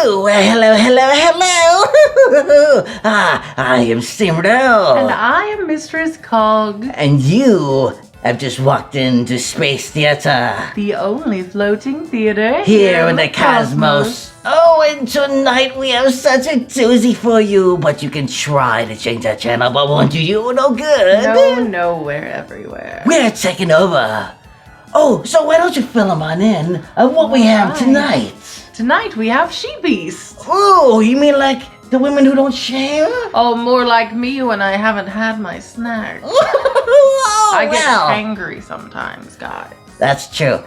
Oh, hello, hello, hello! I am Simro. And I am Mistress Cog, And you have just walked into Space Theater. the only floating theater Here in the cosmos. Oh, and tonight we have such a doozy for you, but you can try to change that channel, but won't do you no good. No, nowhere, everywhere. We're taking over. Oh, so why don't you fill them on in of what we have Alright. tonight? Tonight we have She-Beast. Oh, you mean like the women who don't shave? Oh, more like me when I haven't had my snack. Oh, I get well, hangry sometimes, guys. that's true.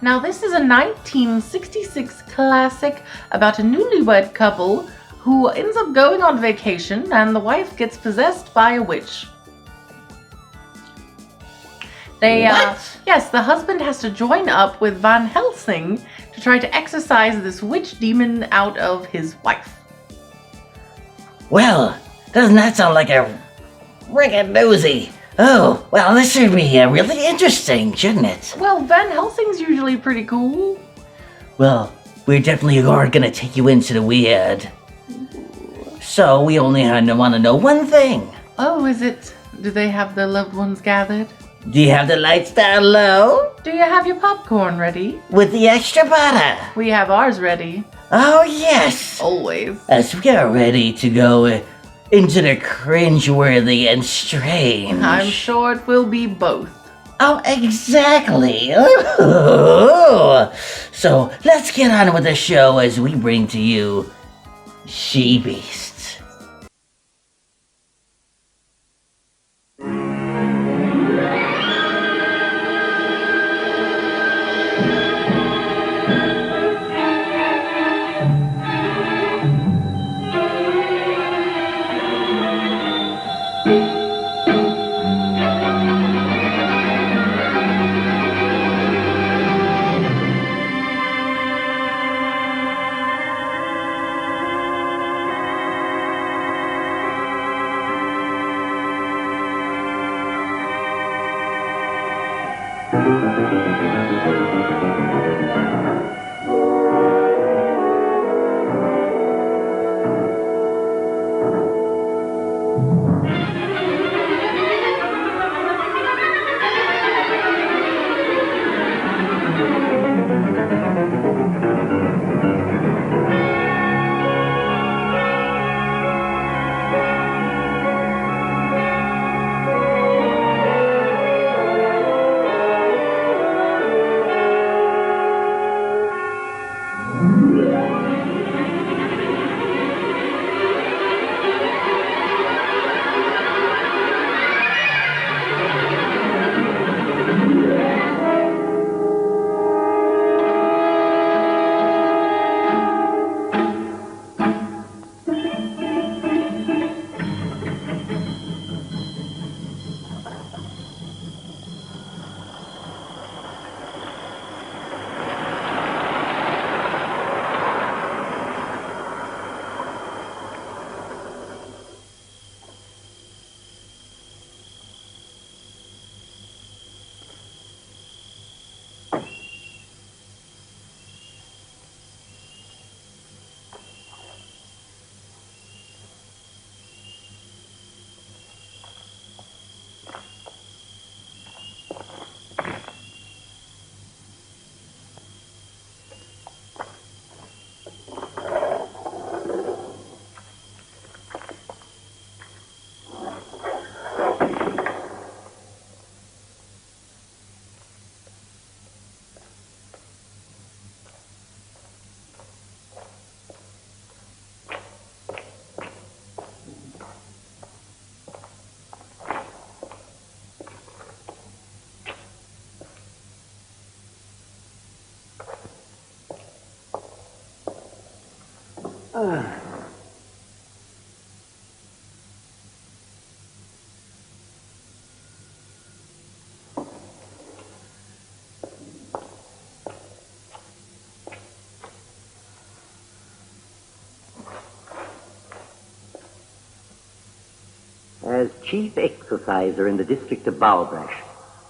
Now, this is a 1966 classic about a newlywed couple who ends up going on vacation and the wife gets possessed by a witch. Yes, the husband has to join up with Van Helsing to try to exorcise this witch demon out of his wife. Well, doesn't that sound like a friggin' doozy? Oh, well, this should be really interesting, shouldn't it? Well, Van Helsing's usually pretty cool. Well, we definitely are gonna take you into the weird. So we only want to know one thing. Oh, is it? Do they have their loved ones gathered? Do you have the lights down low? Do you have your popcorn ready? With the extra butter? We have ours ready. Oh, yes! Always. As we are ready to go into the cringeworthy and strange. I'm sure it will be both. Oh, exactly. So let's get on with the show as we bring to you She-Beast. As chief exerciser in the district of Balbrash,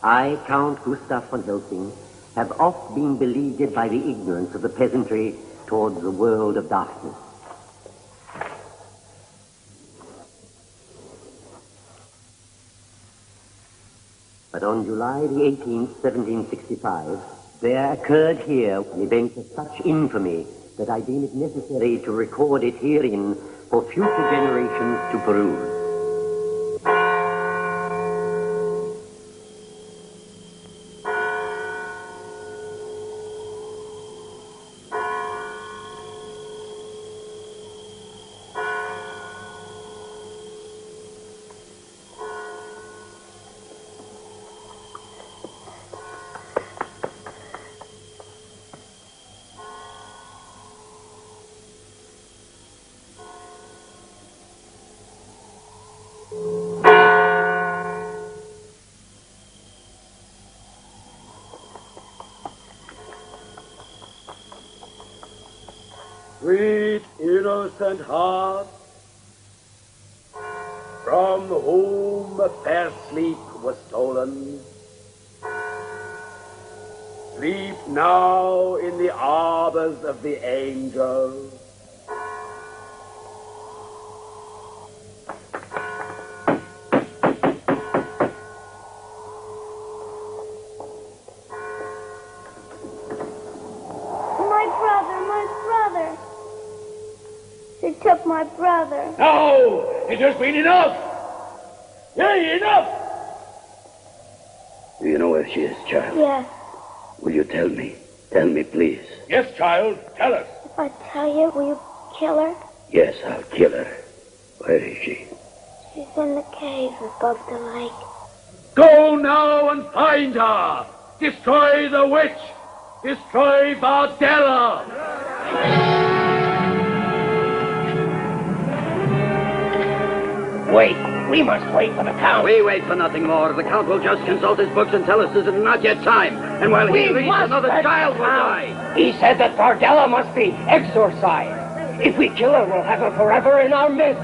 I, Count Gustav von Helsing, have oft been beleaguered by the ignorance of the peasantry towards the world of darkness. But on July the 18th, 1765, there occurred here an event of such infamy that I deem it necessary to record it herein for future generations to peruse. Sweet innocent heart, from whom fair sleep was stolen, sleep now in the arbors of the angels. They took my brother. No! It has been enough! Yea, enough! Do you know where she is, child? Yes. Will you tell me? Tell me, please. Yes, child, tell us. If I tell you, will you kill her? Yes, I'll kill her. Where is she? She's in the cave above the lake. Go now and find her! Destroy the witch! Destroy Bardella! Wait. We must wait for the Count. We wait for nothing more. The Count will just consult his books and tell us it is not yet time. And while he reads, another child will die. He said that Bardella must be exorcised. If we kill her, we'll have her forever in our midst.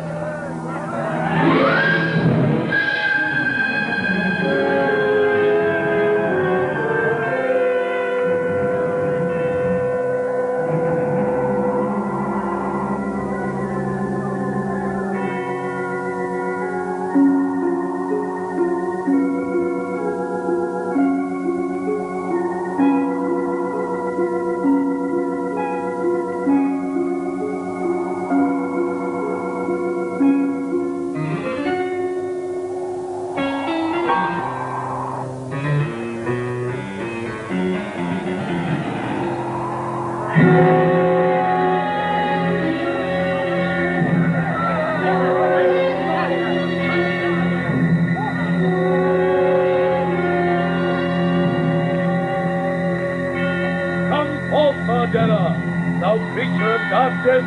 Thou creature of darkness,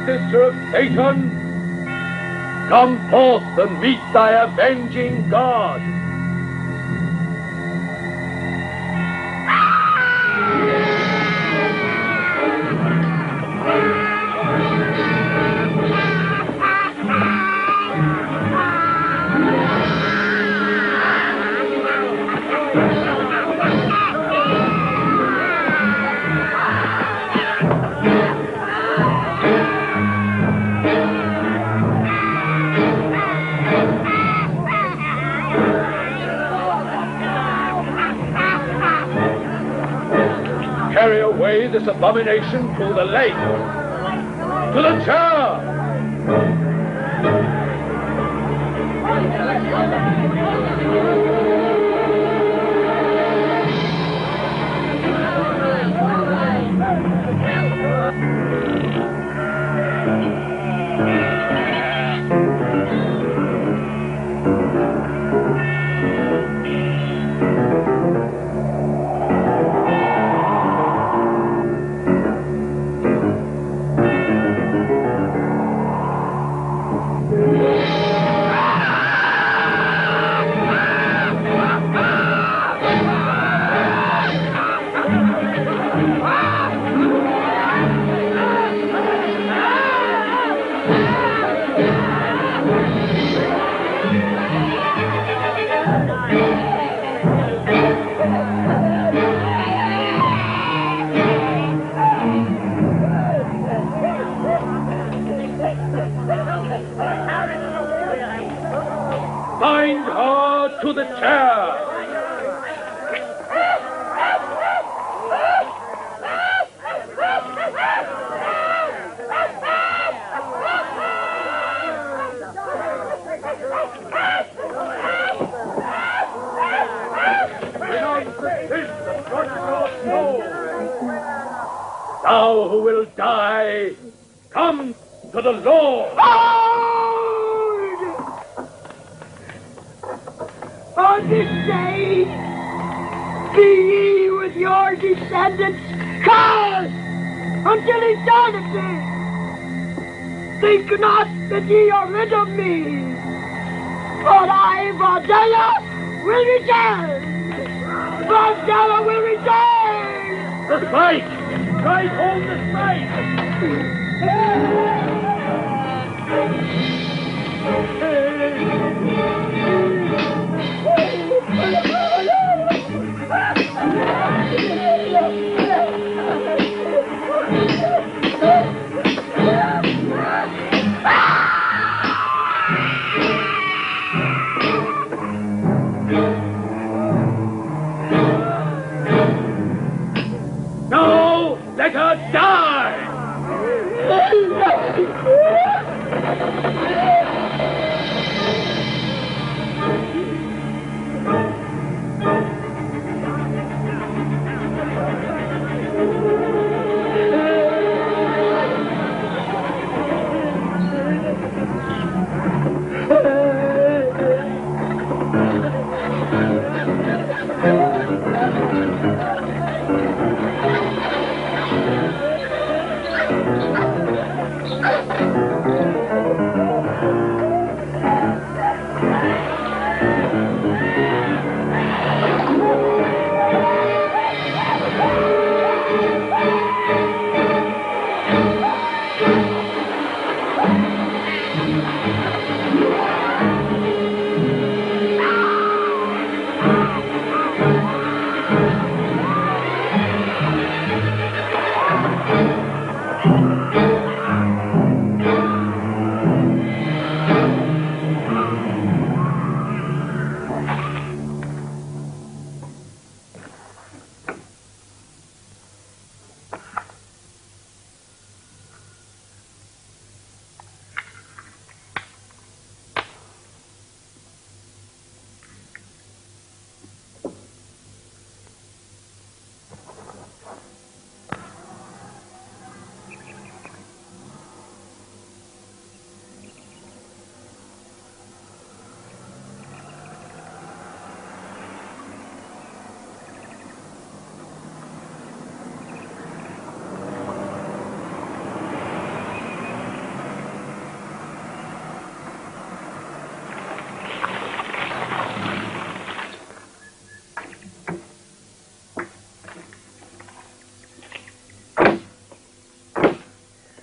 sister of Satan, come forth and meet thy avenging God. Carry away this abomination to the lake, to the chair. to the chair! Thou who will die, come to the Lord! On this day, be ye with your descendants cursed until eternity. Think not that ye are rid of me, for I, Vardella, will return. Vardella will return. The spike! Drive home the spike! No! Let her die!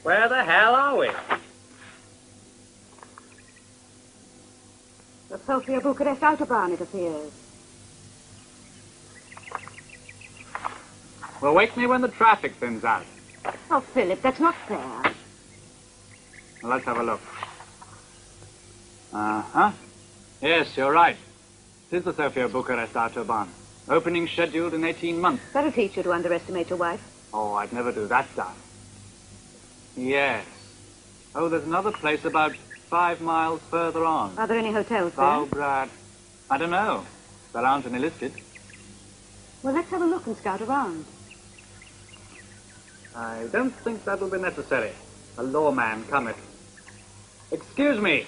Where the hell are we? The Sofia Bucharest Autobahn, it appears. Well, wake me when the traffic thins out. Oh, Philip, that's not fair. Well, let's have a look. Uh-huh. Yes, you're right. It is the Sofia Bucharest Autobahn. Opening scheduled in 18 months. That'll teach you to underestimate your wife. Oh, I'd never do that, darling. Yes. Oh, there's another place about 5 miles further on. Are there any hotels there? Oh, Brad. I don't know. There aren't any listed. Well, let's have a look and scout around. I don't think that'll be necessary. A lawman cometh. Excuse me.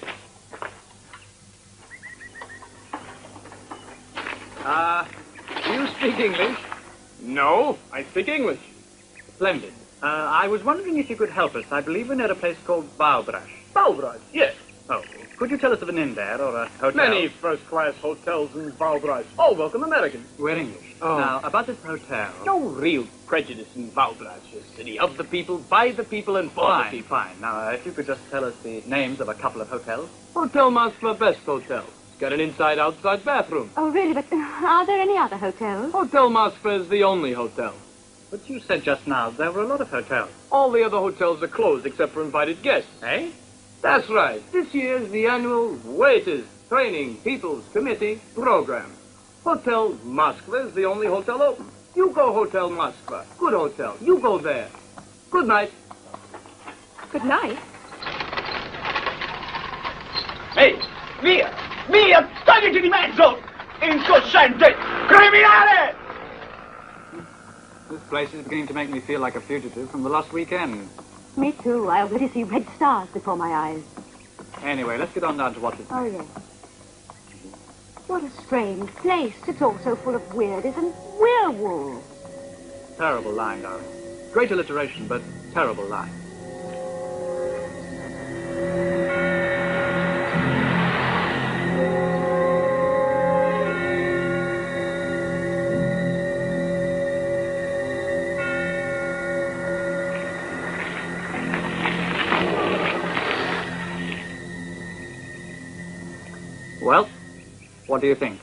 Do you speak English? No, I speak English. Splendid. I was wondering if you could help us. I believe we're near a place called Balbrash. Balbraj, yes. Oh, could you tell us of an inn there or a hotel? Many first-class hotels in Balbraj. All welcome Americans. We're English. Oh. Now, about this hotel. No real prejudice in Balbraj, a city of the people, by the people, and for the Fine, people. fine. Now, if you could just tell us the names of a couple of hotels. Hotel Moskva, best hotel. It's got an inside-outside bathroom. Oh, really? But are there any other hotels? Hotel Moskva is the only hotel. But you said just now there were a lot of hotels. All the other hotels are closed except for invited guests. Eh? That's right. This year's the annual waiters. Training People's Committee program. Hotel Moskva is the only hotel open. You go Hotel Moskva. Good hotel. You go there. Good night. Good night. Ehi, via! Via! Togliti di mezzo! Incosciente! Criminale! This place is beginning to make me feel like a fugitive from the last weekend. Me too. I already see red stars before my eyes. Anyway, let's get on down to what is. Oh, yes. What a strange place. It's all so full of weirdies and werewolves. Terrible line, darling. Great alliteration, but terrible line. Well, what do you think?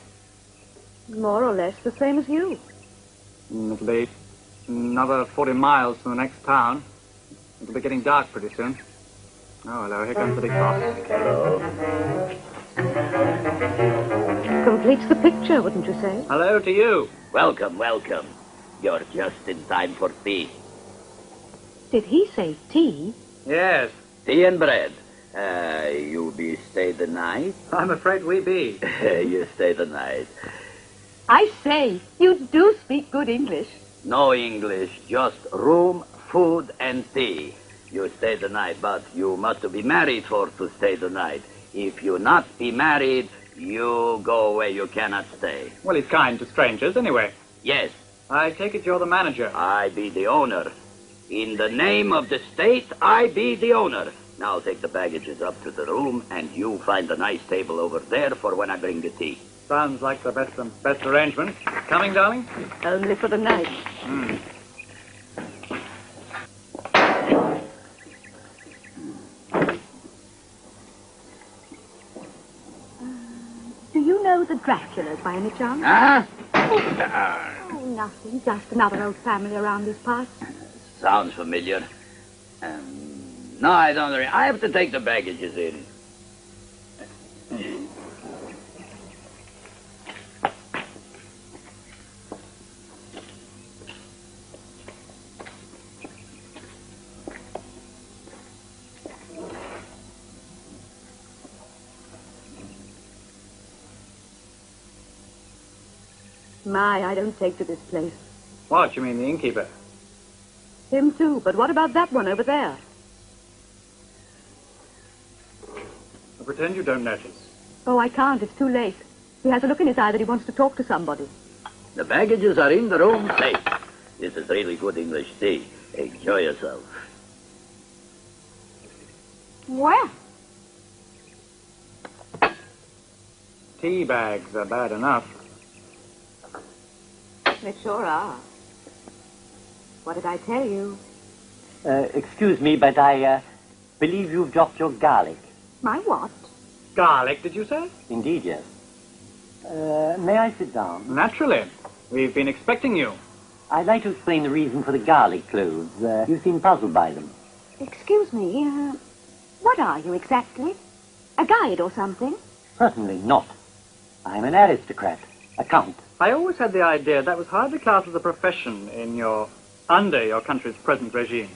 More or less the same as you. It'll be another 40 miles to the next town. It'll be getting dark pretty soon. Oh, hello, here comes the big boss. Completes the picture, wouldn't you say? Hello to you. Welcome, welcome. You're just in time for tea. Did he say tea? Yes, Tea and bread. You be stay the night? I'm afraid we be. You stay the night. I say, you do speak good English. No English, just room, food, and tea. You stay the night, but you must be married for to stay the night. If you not be married, you go away, you cannot stay. Well, he's kind to strangers anyway. Yes, I take it you're the manager. I be the owner. In the name of the state, I be the owner. Now take the baggages up to the room, and you find a nice table over there for when I bring the tea. Sounds like the best arrangement. Coming, darling? Only for the night. Do you know the Draculas by any chance? Huh? Oh, nothing. Just another old family around these parts. Sounds familiar. No, I don't. I have to take the baggages in. My, I don't take to this place. What, you mean the innkeeper? Him too, but what about that one over there? I pretend you don't notice. Oh, I can't. It's too late. He has a look in his eye that he wants to talk to somebody. The baggages are in the room safe. This is really good English tea. Enjoy yourself. Where? Tea bags are bad enough. They sure are. What did I tell you? Excuse me, but I believe you've dropped your garlic. My what? Garlic, did you say? Indeed, yes. May I sit down? Naturally. We've been expecting you. I'd like to explain the reason for the garlic clothes. You seem puzzled by them. Excuse me, what are you exactly? A guide or something? Certainly not. I'm an aristocrat, a count. I always had the idea that was hardly classed as a profession under your country's present regime.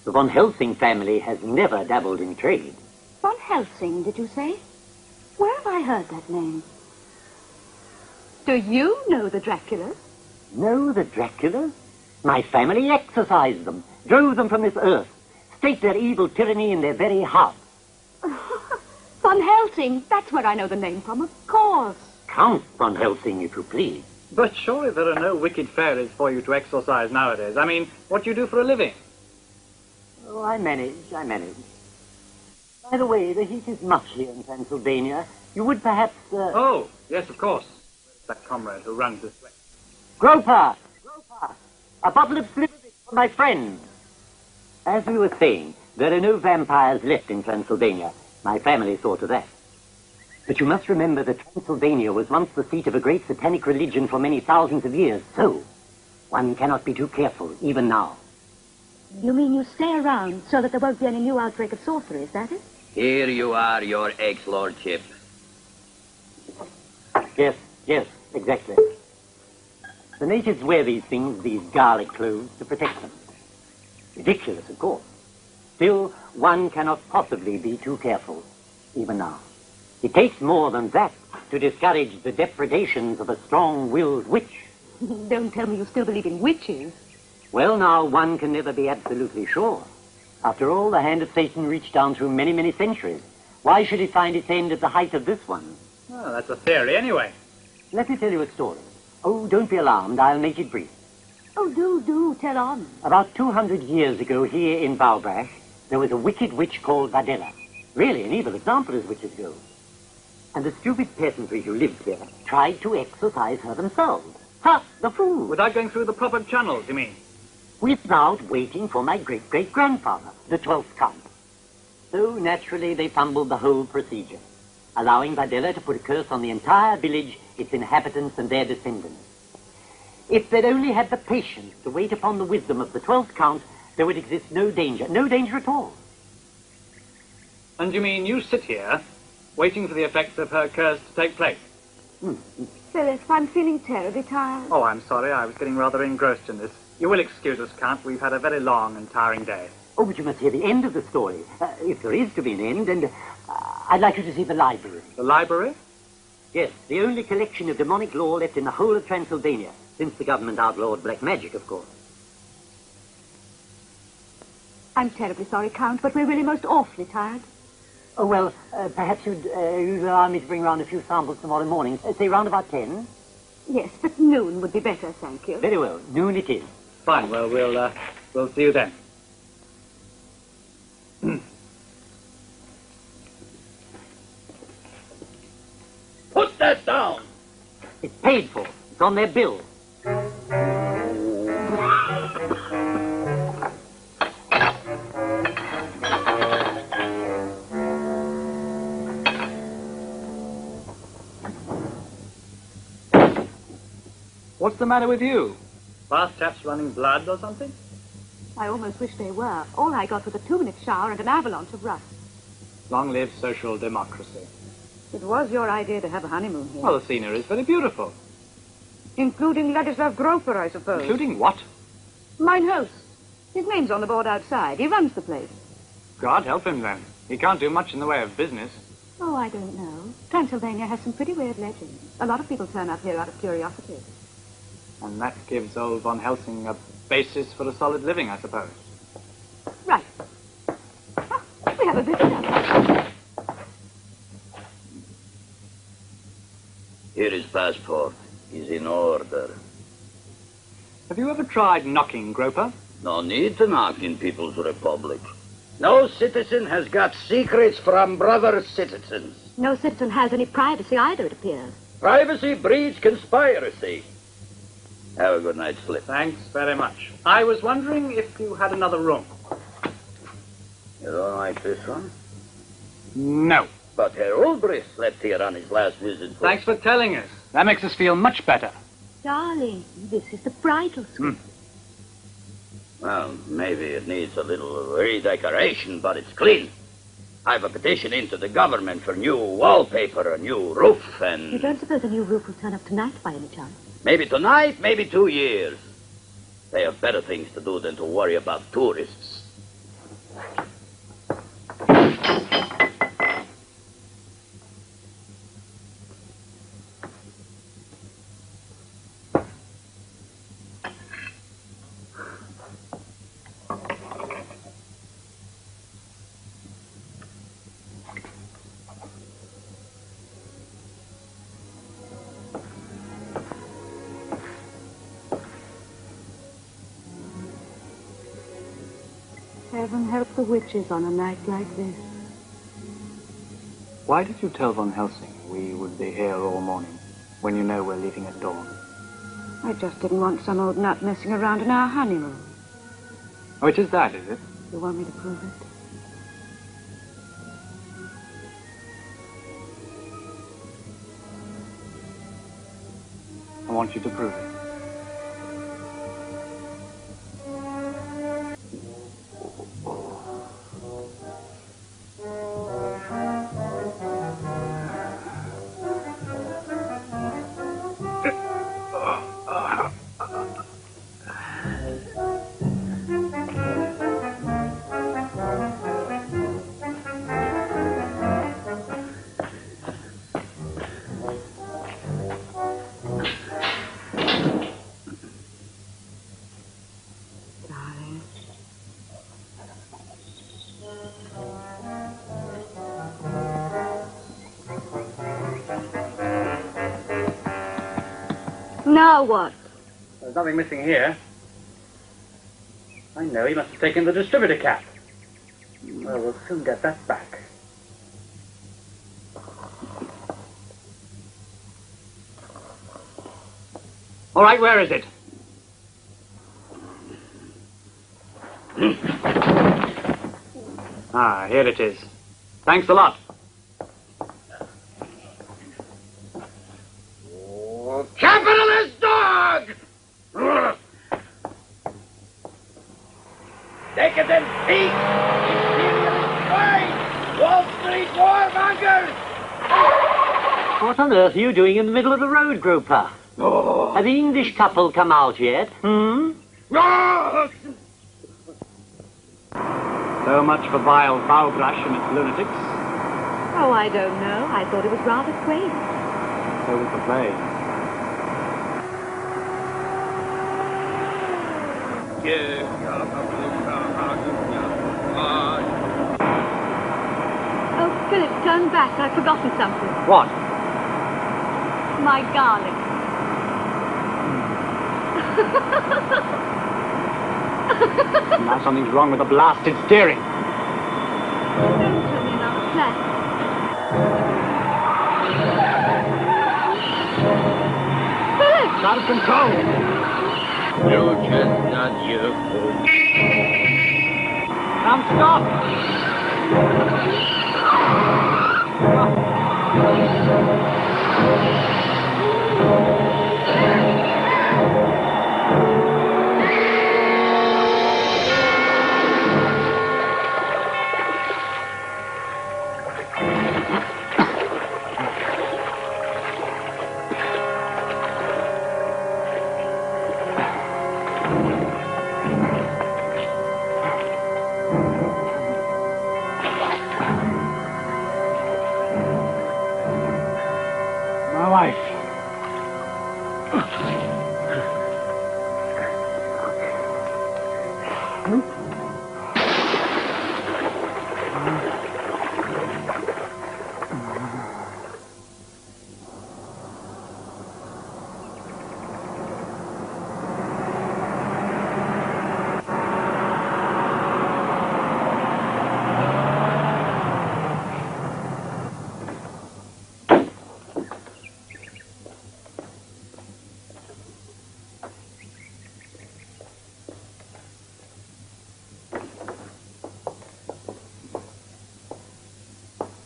The von Helsing family has never dabbled in trade. Von Helsing, did you say? Where have I heard that name? Do you know the Draculas? Know the Draculas? My family exorcised them, drove them from this earth, staked their evil tyranny in their very heart. Von Helsing, that's where I know the name from, of course. Count von Helsing, if you please. But surely there are no wicked fairies for you to exorcise nowadays. I mean, what do you do for a living? Oh, I manage. By the way, the heat is much here in Transylvania. You would perhaps, Oh, yes, of course. That comrade who runs this place. Groper! A bottle of Slivovitz for my friend. As we were saying, there are no vampires left in Transylvania. My family saw to that. But you must remember that Transylvania was once the seat of a great satanic religion for many thousands of years, so one cannot be too careful, even now. You mean you stay around so that there won't be any new outbreak of sorcery, is that it? Here you are, your ex-lordship. Yes, exactly. The natives wear these things, these garlic clothes, to protect them. Ridiculous, of course. Still, one cannot possibly be too careful, even now. It takes more than that to discourage the depredations of a strong-willed witch. Don't tell me you still believe in witches. Well, now, one can never be absolutely sure. After all, the hand of Satan reached down through many, many centuries. Why should it find its end at the height of this one? Well, that's a theory anyway. Let me tell you a story. Oh, don't be alarmed. I'll make it brief. Oh, do, tell on. About 200 years ago, here in Balbrash, there was a wicked witch called Vadella. Really, an evil example as witches go. And the stupid peasantry who lived there tried to exorcise her themselves. Ha! The fool! Without going through the proper channels, you mean? Without waiting for my great-great-grandfather, the 12th Count. So, naturally, they fumbled the whole procedure, allowing Vadella to put a curse on the entire village, its inhabitants and their descendants. If they'd only had the patience to wait upon the wisdom of the 12th Count, there would exist no danger at all. And you mean you sit here, waiting for the effects of her curse to take place? Phyllis, I'm feeling terribly tired. Oh, I'm sorry. I was getting rather engrossed in this. You will excuse us, Count. We've had a very long and tiring day. Oh, but you must hear the end of the story, if there is to be an end, and I'd like you to see the library. The library? Yes, the only collection of demonic lore left in the whole of Transylvania, since the government outlawed black magic, of course. I'm terribly sorry, Count, but we're really most awfully tired. Oh, well, perhaps you'd allow me to bring round a few samples tomorrow morning, say round about 10? Yes, but noon would be better, thank you. Very well, noon it is. Fine. Well, we'll see you then. Put that down! It's paid for. It's on their bill. What's the matter with you? Bath taps running blood or something? I almost wish they were. All I got was a 2-minute shower and an avalanche of rust. Long live social democracy. It was your idea to have a honeymoon here. Well, the scenery is very beautiful. Including Ladislav Groper, I suppose. Including what? Mine host. His name's on the board outside. He runs the place. God help him, then. He can't do much in the way of business. Oh, I don't know. Transylvania has some pretty weird legends. A lot of people turn up here out of curiosity. And that gives old Von Helsing a basis for a solid living, I suppose. Right. Oh, we have a visitor. Here is passport. Is in order. Have you ever tried knocking, Groper? No need to knock in People's Republic. No citizen has got secrets from brother citizens. No citizen has any privacy either, it appears. Privacy breeds conspiracy. Have a good night's sleep. Thanks very much. I was wondering if you had another room. You don't like this one? No. But Herr Ulbricht slept here on his last visit. Thanks for telling us. That makes us feel much better. Darling, this is the bridal suite. Well, maybe it needs a little redecoration, but it's clean. I have a petition into the government for new wallpaper, a new roof, and... You don't suppose a new roof will turn up tonight by any chance? Maybe tonight, maybe 2 years. They have better things to do than to worry about tourists. Heaven help the witches on a night like this. Why did you tell Von Helsing we would be here all morning, when you know we're leaving at dawn? I just didn't want some old nut messing around in our honeymoon. Oh, it is that, is it? You want me to prove it? I want you to prove it. Now what? There's nothing missing here. I know, he must have taken the distributor cap. Well, we'll soon get that back. All right, where is it? Ah, here it is. Thanks a lot. Oh, capitalist dog! Decadent thief! Imperialist swine! Wall Street warmongers! What on earth are you doing in the middle of the road, Groper? Oh. Have the English couple come out yet? No! So much for vile Bowbrush and its lunatics. Oh, I don't know. I thought it was rather quaint. So was the play. Oh, Philip, turn back. I've forgotten something. What? My garlic. Now something's wrong with the blasted steering. Don't show me another flat. Philip! Out of control. You chestnut, you fool. Come, stop! My wife.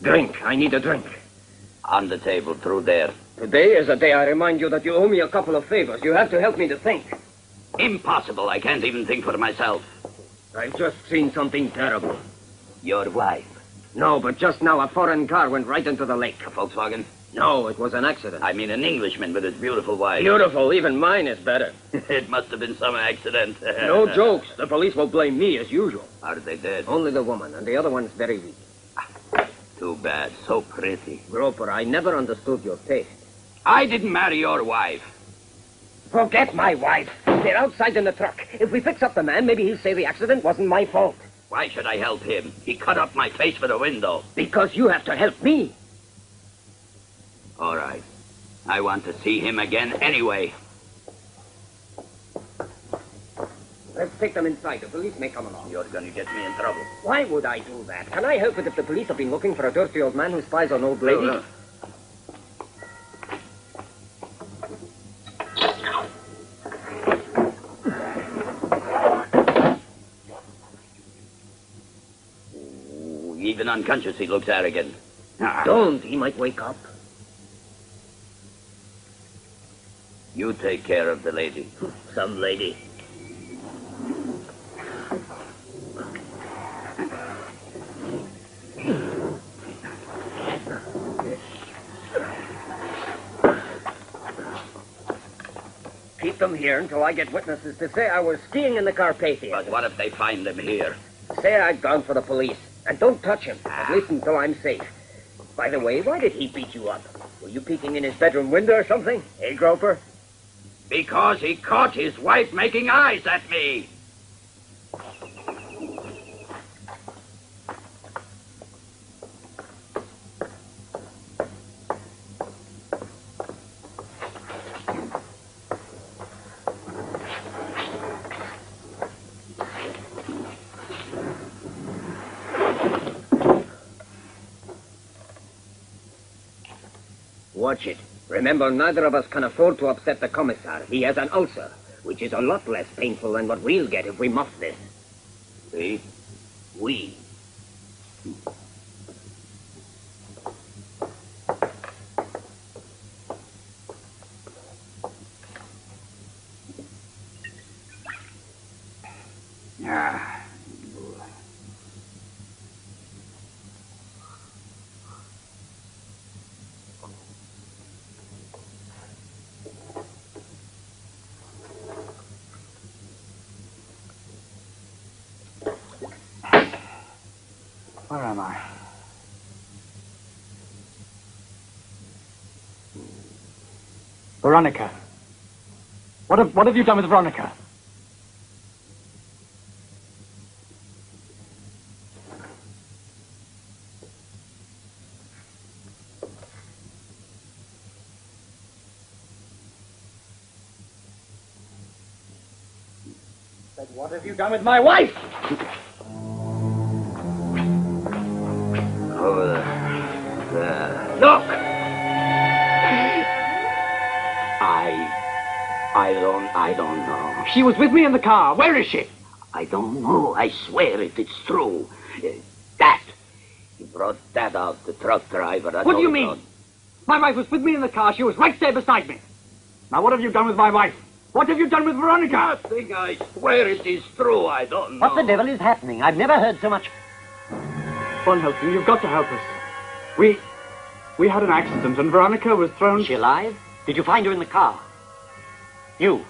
Drink. I need a drink. On the table, through there. Today is the day I remind you that you owe me a couple of favors. You have to help me to think. Impossible. I can't even think for myself. I've just seen something terrible. Your wife. No, but just now a foreign car went right into the lake. A Volkswagen? No, it was an accident. I mean an Englishman with his beautiful wife. Beautiful. Even mine is better. It must have been some accident. No jokes. The police will blame me as usual. Are they dead? Only the woman, and the other one's very weak. Too bad. So pretty. Groper, I never understood your taste. I didn't marry your wife. Forget my wife. They're outside in the truck. If we fix up the man, maybe he'll say the accident wasn't my fault. Why should I help him? He cut up my face with a window. Because you have to help me. All right. I want to see him again anyway. Let's take them inside. The police may come along. You're going to get me in trouble. Why would I do that? Can I help it if the police have been looking for a dirty old man who spies on old ladies? No. Ooh, even unconscious, he looks arrogant. Don't. He might wake up. You take care of the lady. Some lady. Keep them here until I get witnesses to say I was skiing in the Carpathians. But what if they find him here? Say I've gone for the police. And don't touch him, at least until I'm safe. By the way, why did he beat you up? Were you peeking in his bedroom window or something? Hey, Groper? Because he caught his wife making eyes at me. Watch it. Remember, neither of us can afford to upset the commissar. He has an ulcer, which is a lot less painful than what we'll get if we muff this. See? We. Ah. Where am I? Veronica. What have you done with Veronica? What have you done with my wife? Over there. Look! I don't know. She was with me in the car. Where is she? I don't know. I swear if it's true. That. He brought that out, the truck driver. What do you mean? My wife was with me in the car. She was right there beside me. Now, what have you done with my wife? What have you done with Veronica? Nothing. I swear it is true. I don't know. What the devil is happening? I've never heard so much. Von Helsing, you've got to help us. We had an accident and Veronica was thrown... Is she alive? Did you find her in the car? You?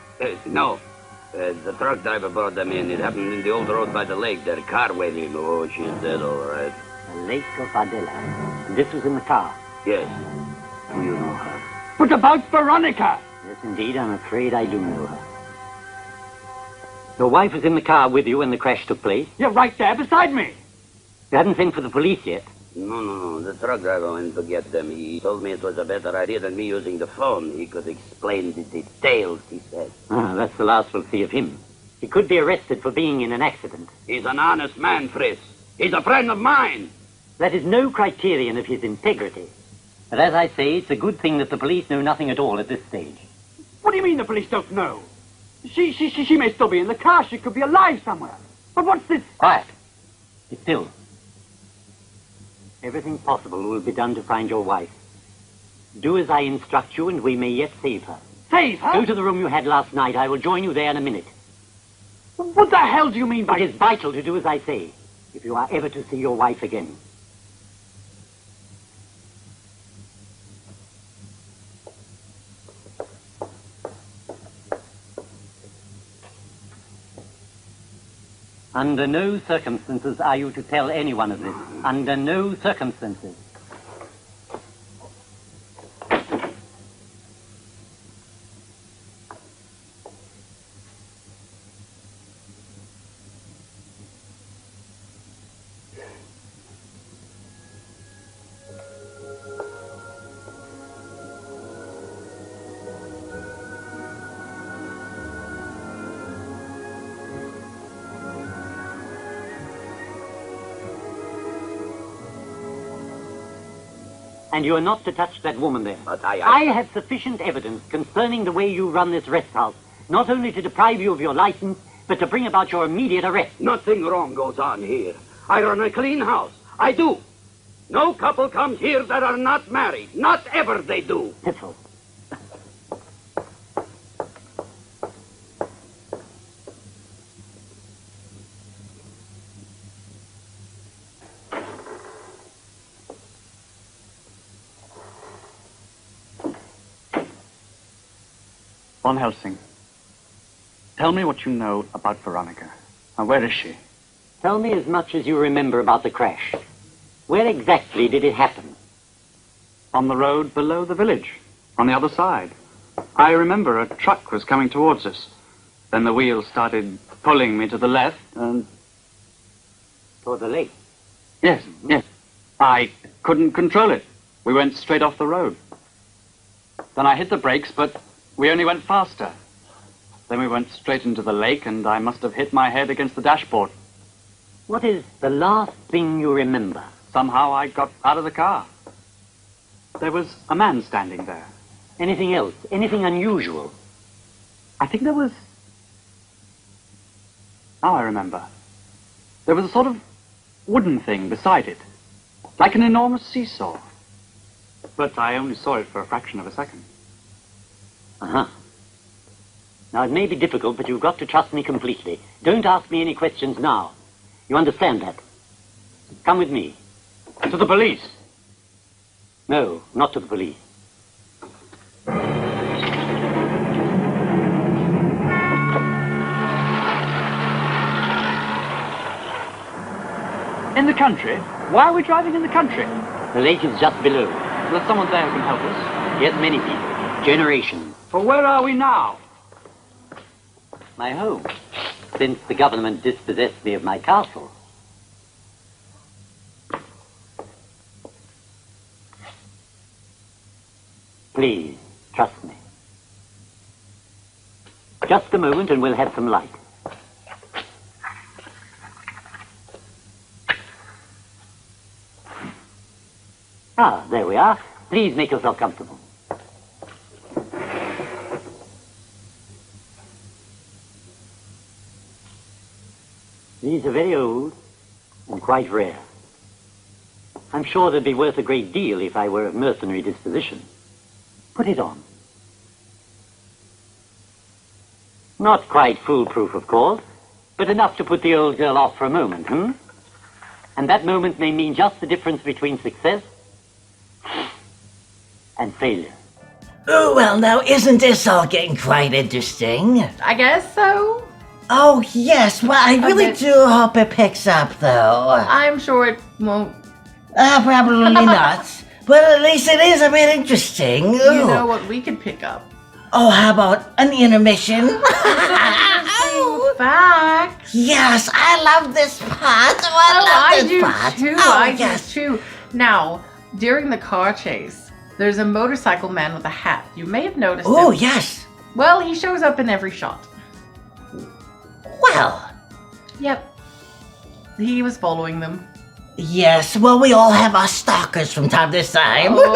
No. The truck driver brought them in. It happened in the old road by the lake. Their car waiting. Oh, she's dead, all right. The Lake of Adela. And this was in the car? Yes. Do you know her? But about Veronica! Yes, indeed. I'm afraid I do know her. Your wife was in the car with you when the crash took place? You're right there beside me. You hadn't sent for the police yet? No. The truck driver went to get them. He told me it was a better idea than me using the phone. He could explain the details, he said. Ah, that's the last we'll see of him. He could be arrested for being in an accident. He's an honest man, Fritz. He's a friend of mine. That is no criterion of his integrity. But as I say, it's a good thing that the police know nothing at all at this stage. What do you mean the police don't know? She may still be in the car. She could be alive somewhere. But what's this? Quiet. Be still. Everything possible will be done to find your wife. Do as I instruct you, and we may yet save her. Save her? Go to the room you had last night. I will join you there in a minute. What the hell do you mean by... It is vital to do as I say, if you are ever to see your wife again. Under no circumstances are you to tell anyone of this. Under no circumstances. And you are not to touch that woman there. But I have sufficient evidence concerning the way you run this rest house, not only to deprive you of your license, but to bring about your immediate arrest. Nothing wrong goes on here. I run a clean house. I do. No couple comes here that are not married. Not ever they do. Piffle. Von Helsing, tell me what you know about Veronica. And where is she? Tell me as much as you remember about the crash. Where exactly did it happen? On the road below the village, on the other side. I remember a truck was coming towards us. Then the wheel started pulling me to the left and... Toward the lake? Yes. I couldn't control it. We went straight off the road. Then I hit the brakes, but we only went faster. Then we went straight into the lake, and I must have hit my head against the dashboard. What is the last thing you remember? Somehow I got out of the car. There was a man standing there. Anything else? Anything unusual? I think there was... Now I remember. There was a sort of wooden thing beside it, like an enormous seesaw. But I only saw it for a fraction of a second. Uh-huh. Now, it may be difficult, but you've got to trust me completely. Don't ask me any questions now. You understand that? Come with me. To the police? No, not to the police. In the country? Why are we driving in the country? The lake is just below. There's someone there who can help us. Yes, many people. Generations. But where are we now? My home. Since the government dispossessed me of my castle. Please, trust me. Just a moment and we'll have some light. Ah, there we are. Please make yourself comfortable. These are very old and quite rare. I'm sure they'd be worth a great deal if I were of mercenary disposition. Put it on. Not quite foolproof, of course, but enough to put the old girl off for a moment, And that moment may mean just the difference between success and failure. Oh, well, now, isn't this all getting quite interesting? I guess so. Oh, yes, well, I really bit. do hope it picks up, though. I'm sure it won't. Probably not. But at least it is a bit interesting. You know what we could pick up? Oh, how about an intermission? Facts. Yes, I love this part. Oh, I love this part. Too. Oh, I yes. do too. Now, during the car chase, there's a motorcycle man with a hat. You may have noticed him. Oh, yes. Well, he shows up in every shot. Well. Yep. He was following them. Yes, well, we all have our stalkers from time to time. Well,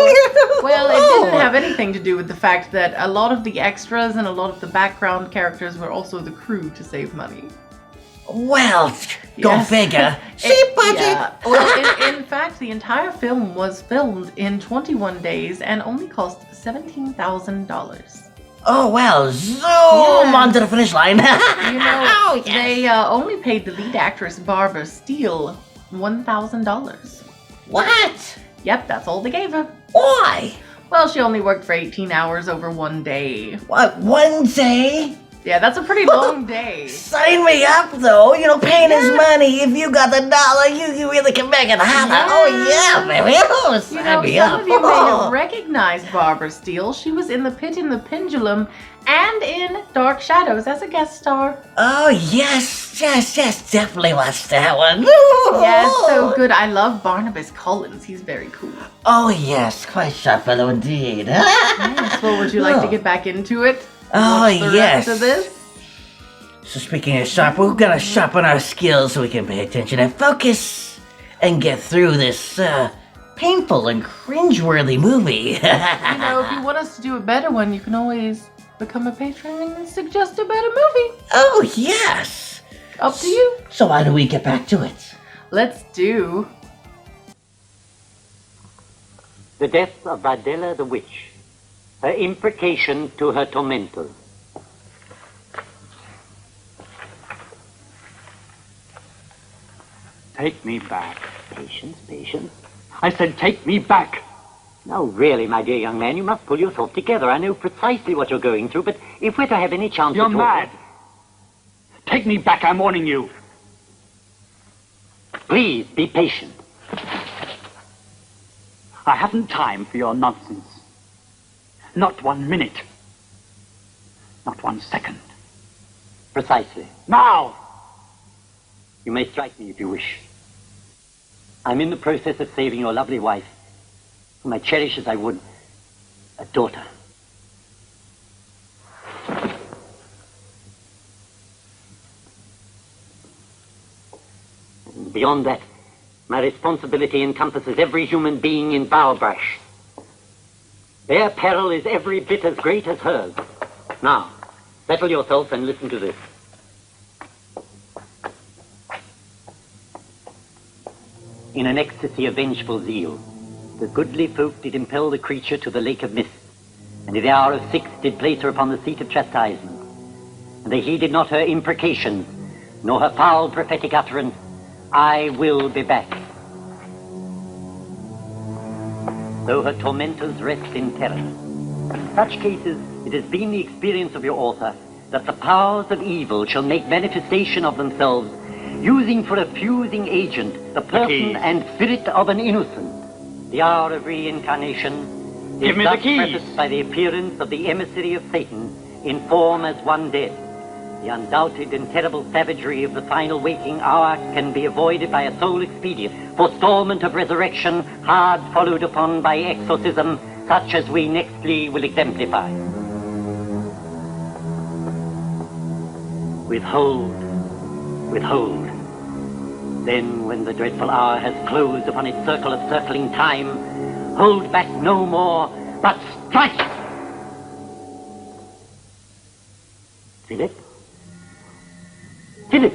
it didn't have anything to do with the fact that a lot of the extras and a lot of the background characters were also the crew to save money. Well, go Yes. figure. Cheap budget. Yeah. Well, in fact, the entire film was filmed in 21 days and only cost $17,000. Oh, well, zoom onto the finish line. You know, Oh, yes. they only paid the lead actress Barbara Steele $1,000. What? Yep, that's all they gave her. Why? Well, she only worked for 18 hours over one day. What, one day? Yeah, that's a pretty long day. Sign me up, though. You know, pain is money. If you got the dollar, you really can make it happen. Yeah. Oh, yeah, baby. Oh, You sign know, me some up. of you may Oh. have recognized Barbara Steele. She was in The Pit in the Pendulum and in Dark Shadows as a guest star. Oh, yes, definitely watched that one. Yes, so good. I love Barnabas Collins. He's very cool. Oh, yes, quite sharp fellow indeed. Yes, well, would you like to get back into it? Oh, Watch the yes. rest of this? So speaking of sharp, we're gonna sharpen our skills so we can pay attention and focus and get through this painful and cringeworthy movie. You know, if you want us to do a better one, you can always become a patron and suggest a better movie. Oh, yes. Up to you. So why don't we get back to it? Let's do The death of Videla the witch. Her imprecation to her tormentors. Take me back. Patience, patience. I said take me back. No, really, my dear young man, you must pull yourself together. I know precisely what you're going through, but if we're to have any chance You're at all... mad. Take me back, I'm warning you. Please, be patient. I haven't time for your nonsense. Not 1 minute. Not 1 second. Precisely. Now! You may strike me if you wish. I'm in the process of saving your lovely wife, whom I cherish as I would a daughter. And beyond that, my responsibility encompasses every human being in Bowerbrush. Their peril is every bit as great as hers. Now, settle yourself and listen to this. In an ecstasy of vengeful zeal, the goodly folk did impel the creature to the lake of mist, and in the hour of 6 did place her upon the seat of chastisement. And they heeded not her imprecations, nor her foul prophetic utterance, I will be back. Though her tormentors rest in terror. In such cases, it has been the experience of your author that the powers of evil shall make manifestation of themselves, using for a fusing agent the person and spirit of an innocent. The hour of reincarnation is thus prefaced by the appearance of the emissary of Satan in form as one dead. The undoubted and terrible savagery of the final waking hour can be avoided by a sole expedient, forestallment of resurrection, hard followed upon by exorcism, such as we nextly will exemplify. Withhold, withhold. Then, when the dreadful hour has closed upon its circle of circling time, hold back no more, but strike! Philip? Philip!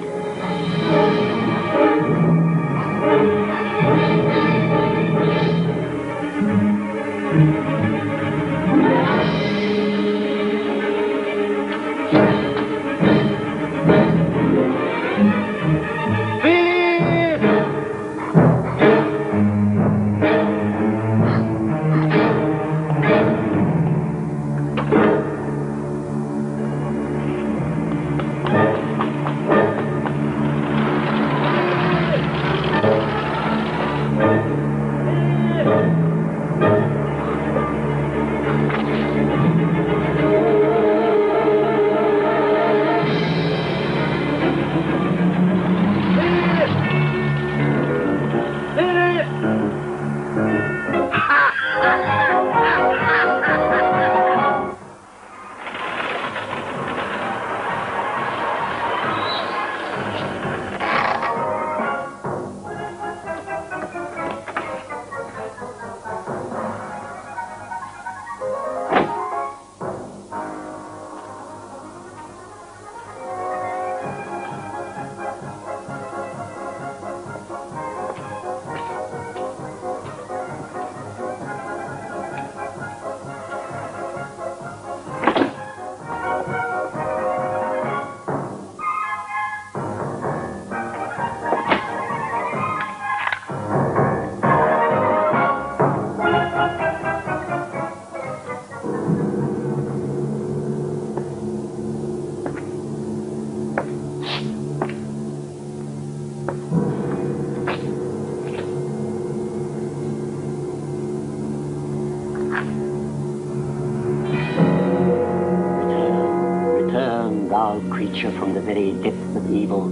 From the very depths of evil,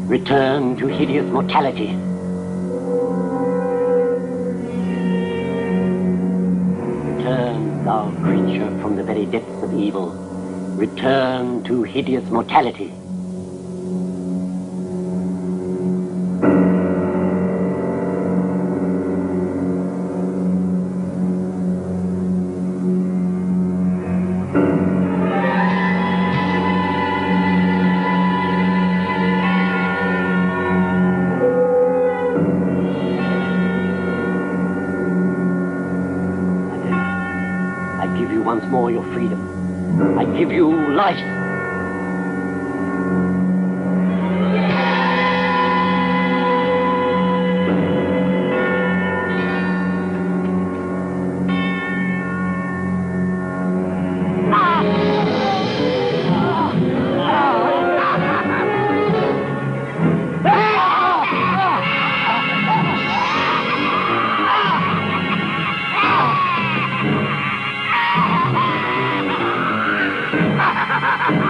return to hideous mortality. Return, thou creature, from the very depths of evil, return to hideous mortality. Once more your freedom. I give you life. Ha ha ha!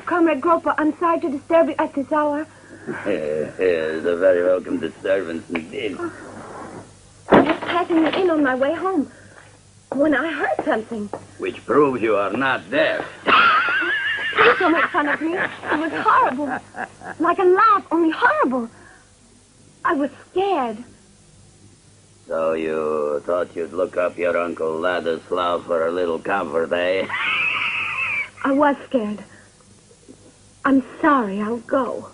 Comrade Groper, I'm sorry to disturb you at this hour. It's a very welcome disturbance indeed. I was passing the inn on my way home when I heard something. Which proves you are not deaf. Please don't make fun of me. It was horrible. Like a laugh, only horrible. I was scared. So you thought you'd look up your Uncle Ladislaw for a little comfort, eh? I was scared. I'm sorry. I'll go.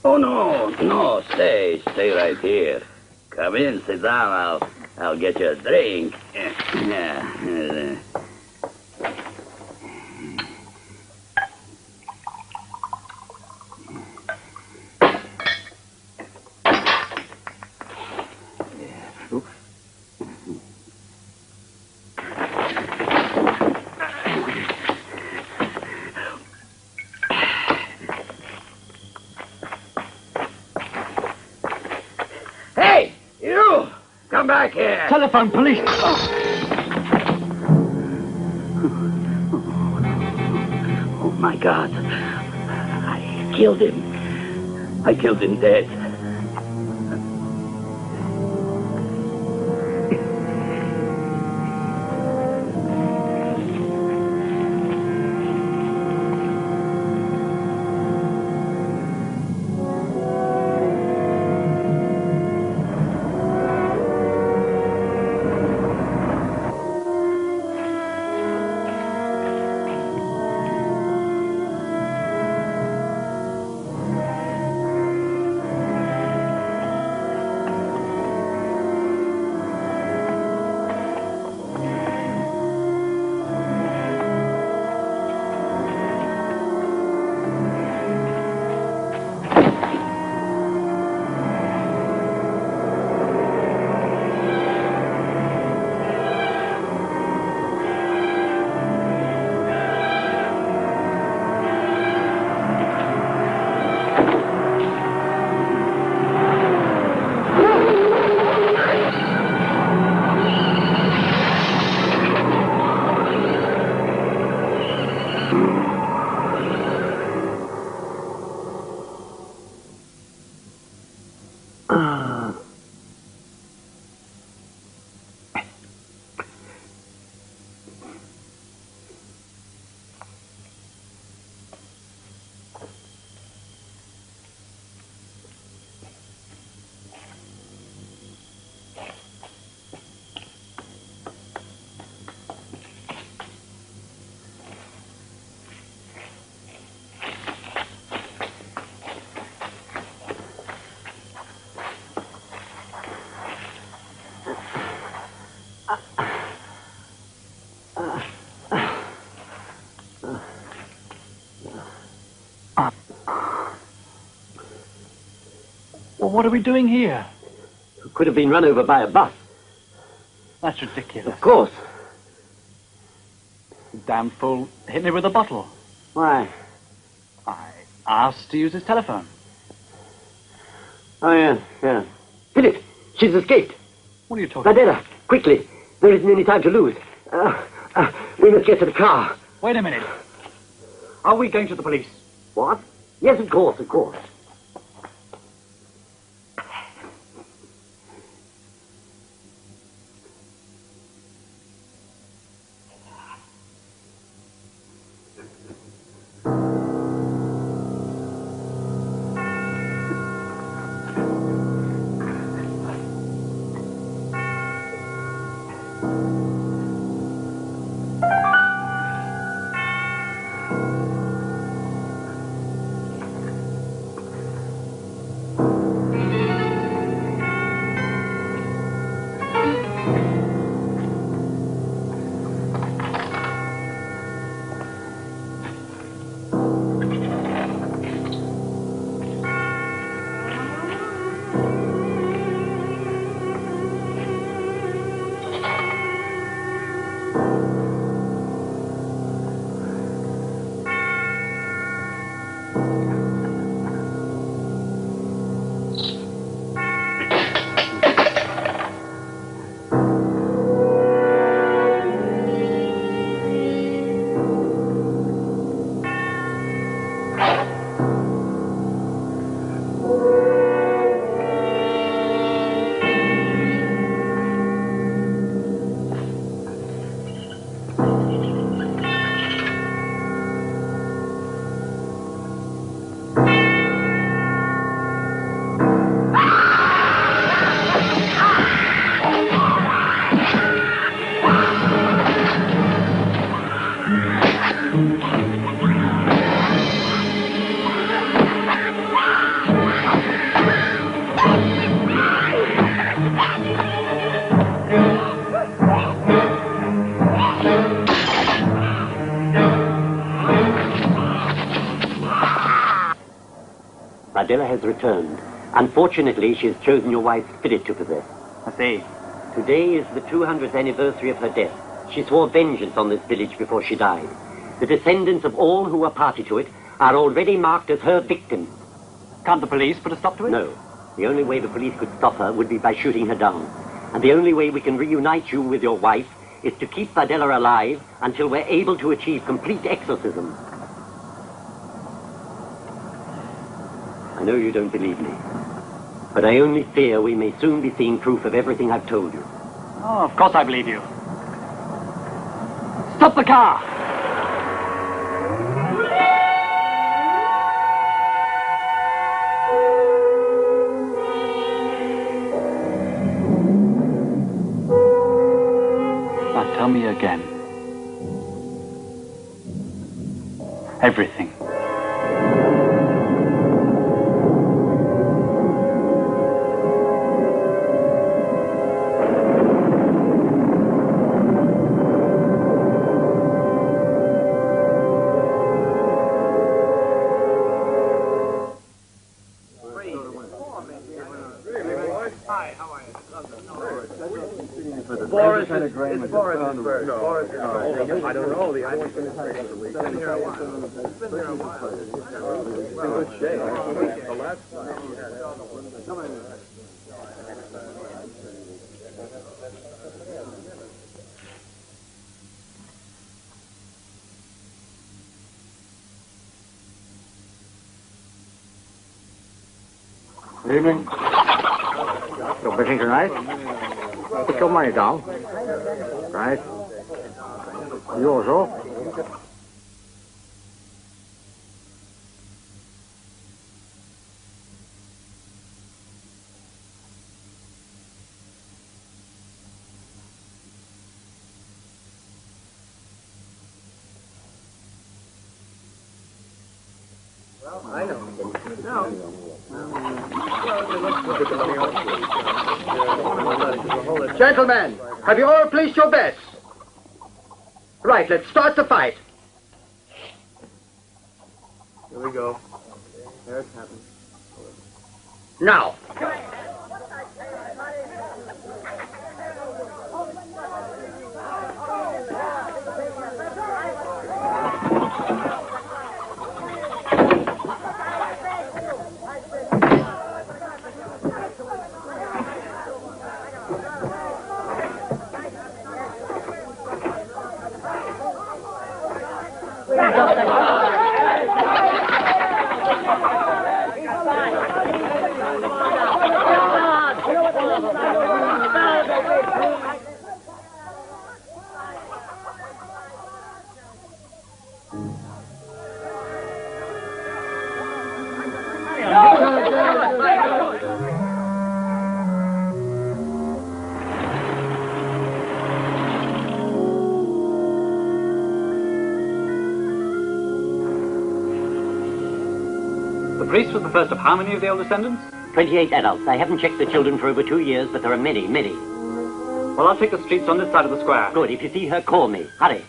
Oh, no, stay right here. Come in, sit down, I'll get you a drink. Hey, you! Come back here! Telephone, police! Oh, my God. I killed him. I killed him dead. Well, what are we doing here? Could have been run over by a bus. That's ridiculous. Of course. Damn fool hit me with a bottle. Why? I asked to use his telephone. Oh, yeah. Philip, she's escaped. What are you talking about? Adela, quickly. There isn't any time to lose. We must get to the car. Wait a minute. Are we going to the police? What? Yes, of course. Adela has returned. Unfortunately, she has chosen your wife's spirit to possess. I see. Today is the 200th anniversary of her death. She swore vengeance on this village before she died. The descendants of all who were party to it are already marked as her victims. Can't the police put a stop to it? No. The only way the police could stop her would be by shooting her down. And the only way we can reunite you with your wife is to keep Adela alive until we're able to achieve complete exorcism. I know you don't believe me, but I only fear we may soon be seeing proof of everything I've told you. Oh, of course I believe you. Stop the car! Now tell me again. Everything. I don't know. The other one's been here a while. It's been here a while. Good shape. The last Good evening. You're busy tonight? Put your money down. Right. You also. I know. No. Gentlemen, have you all placed your bets? Right, let's start the fight. Here we go. There it's happening. Now. The priest was the first of how many of the old descendants? 28 adults. I haven't checked the children for over 2 years, but there are many, many. Well, I'll take the streets on this side of the square. Good. If you see her, call me. Hurry.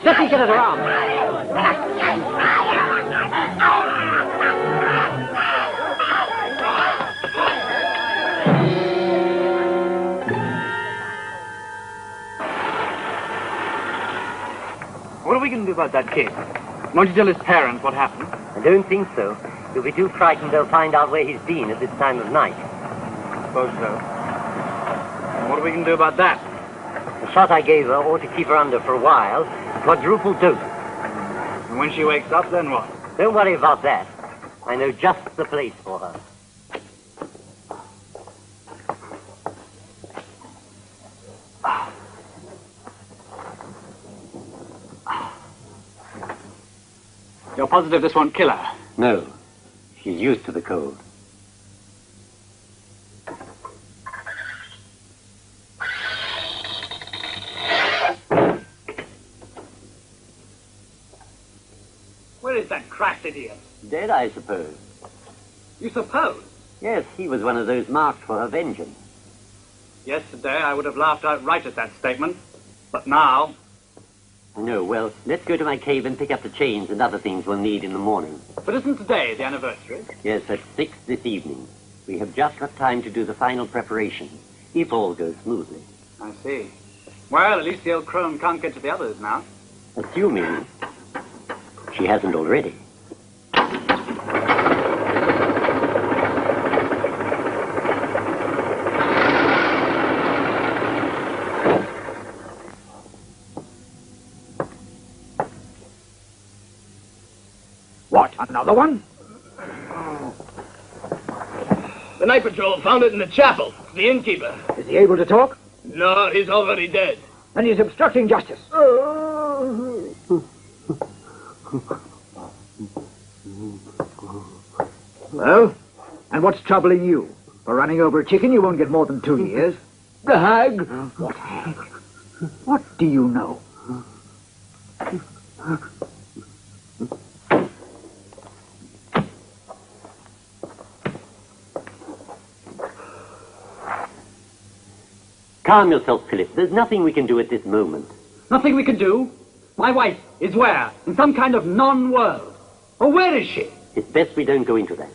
Let me get it around. we going to do about that kid? Won't you tell his parents what happened? I don't think so. You'll be too frightened they'll find out where he's been at this time of night. I suppose so. And what are we going to do about that? The shot I gave her ought to keep her under for a while. Quadruple dose. And when she wakes up, then what? Don't worry about that. I know just the place for her. You're positive this won't kill her? No. She's used to the cold. Where is that cracked idiot? Dead, I suppose. You suppose? Yes, he was one of those marked for her vengeance. Yesterday I would have laughed outright at that statement. But now... No, well, let's go to my cave and pick up the chains and other things we'll need in the morning. But isn't today the anniversary? Yes, at 6 this evening. We have just got time to do the final preparations, if all goes smoothly. I see. Well, at least the old crone can't get to the others now. Assuming she hasn't already. What, another one? The night patrol found it in the chapel. The innkeeper. Is he able to talk? No, he's already dead. Then he's obstructing justice. Well, and what's troubling you? For running over a chicken, you won't get more than 2 years. The hag? What hag? What do you know? Calm yourself, Philip. There's nothing we can do at this moment. Nothing we can do? My wife is where? In some kind of non-world. Oh, where is she? It's best we don't go into that.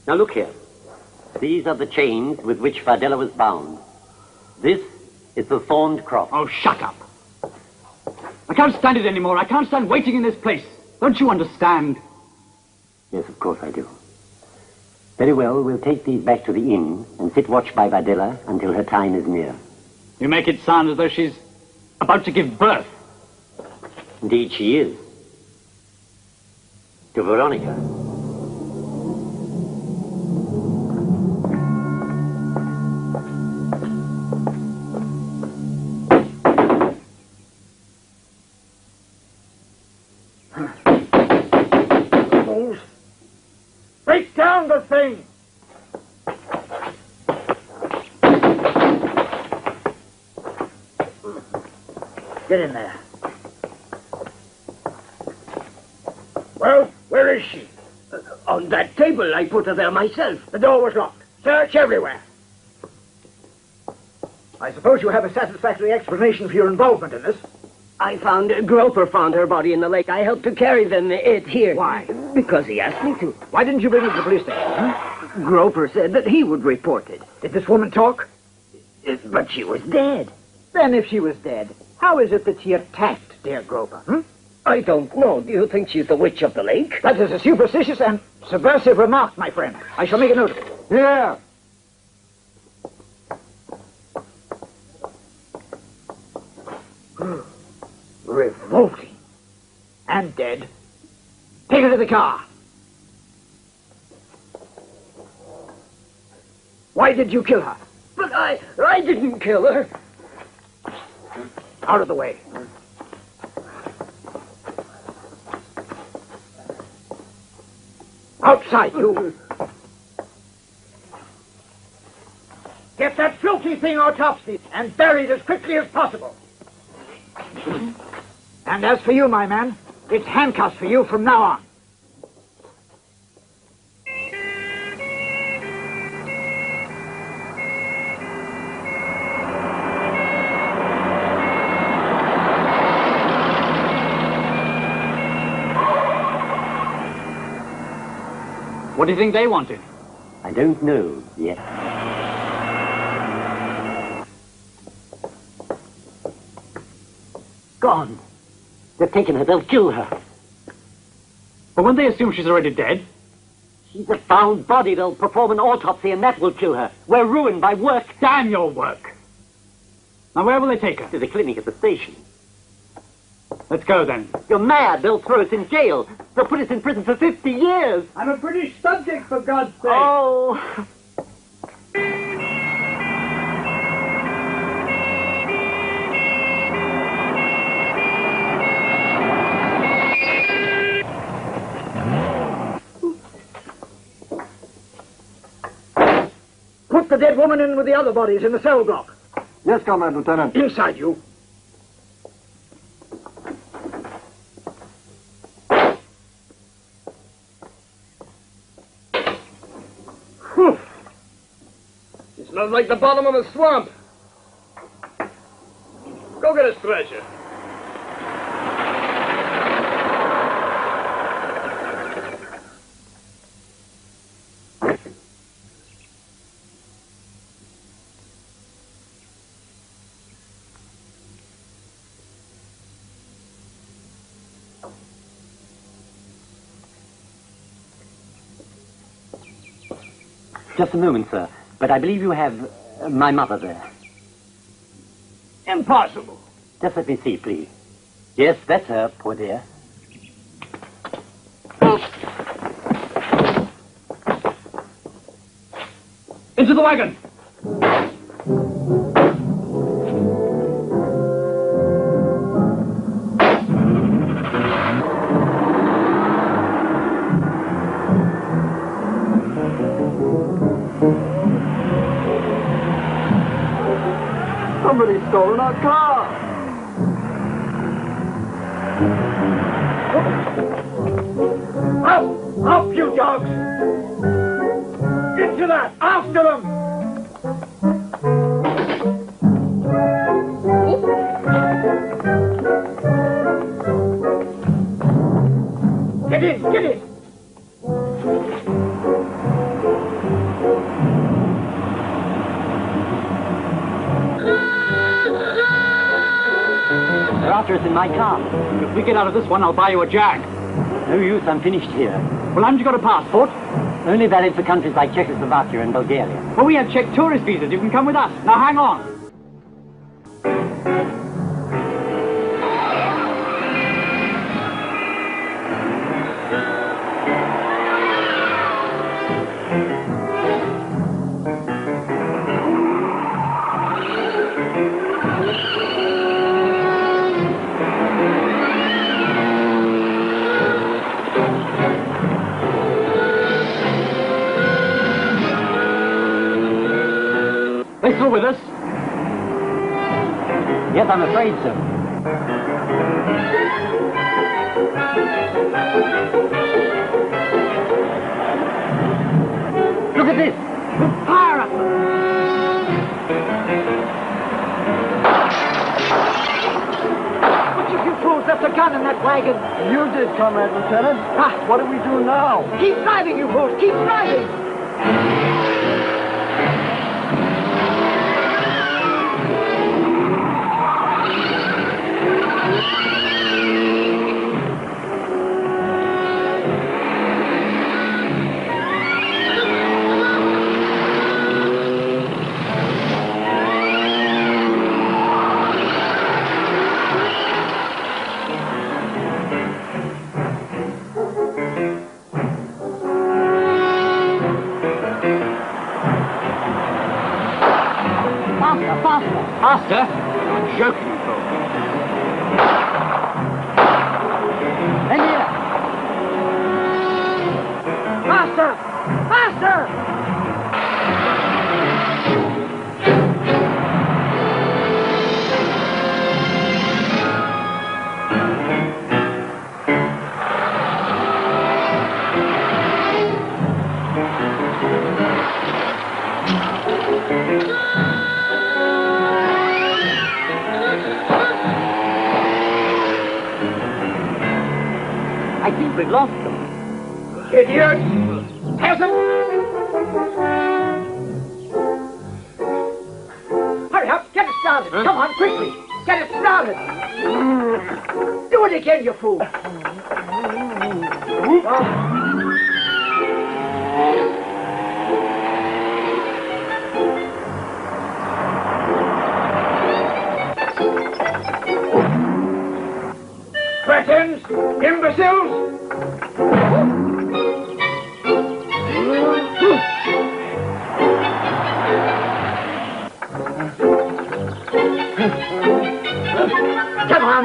Now look here. These are the chains with which Fardella was bound. This is the thorned cross. Oh, shut up. I can't stand it anymore. I can't stand waiting in this place. Don't you understand? Yes, of course I do. Very well, we'll take these back to the inn and sit watch by Fardella until her time is near. You make it sound as though she's about to give birth. Indeed she is. To Veronica. Break down the thing! Get in there. Well, where is she? On that table. I put her there myself. The door was locked. Search everywhere. I suppose you have a satisfactory explanation for your involvement in this. I found Groper found her body in the lake. I helped to carry it here. Why? Because he asked me to. Why didn't you bring it to the police station, huh? Groper said that he would report it. Did this woman talk? But she was dead. Then if she was dead, how is it that she attacked dear Groper, I don't know. Do you think she's the witch of the lake? That is a superstitious and subversive remark, my friend. I shall make a note of it. Yeah. Revolting. And dead. Take her to the car. Why did you kill her? But I didn't kill her. Out of the way. Outside, you. Get that filthy thing autopsied and buried as quickly as possible. And as for you, my man, it's handcuffs for you from now on. What do you think they wanted? I don't know yet. Gone. They've taken her. They'll kill her. But won't they assume she's already dead? She's a found body. They'll perform an autopsy, and that will kill her. We're ruined by work. Damn your work. Now, where will they take her? To the clinic at the station. Let's go, then. You're mad. They'll throw us in jail. They'll put us in prison for 50 years. I'm a British subject, for God's sake. Oh. Put the dead woman in with the other bodies in the cell block. Yes, Comrade Lieutenant. Inside, you. Whew. It smells like the bottom of a swamp. Go get a stretcher. Just a moment, sir. But I believe you have my mother there. Impossible. Just let me see, please. Yes, that's her, poor dear. Into the wagon. Somebody's stolen our car. Up! Up, you dogs! Into that! After them! Get in! Get in! They're after us in my car. If we get out of this one, I'll buy you a Jag. No use, I'm finished here. Well, haven't you got a passport? Only valid for countries like Czechoslovakia and Bulgaria. Well, we have Czech tourist visas. You can come with us. Now, hang on. They still with us? Yes, I'm afraid so. Look at this! Fire at them! Which of you fools left a gun in that wagon? You did, Comrade Lieutenant. Ah, What do we do now? keep driving, you fools! Keep driving! Faster? You're joking, you fool. And here! Faster! Faster! I think we've lost them. Idiot! Peasant! Hurry up! Get it started! Come on, quickly! Get it started! Do it again, you fool. Cretins! Imbeciles! Come on.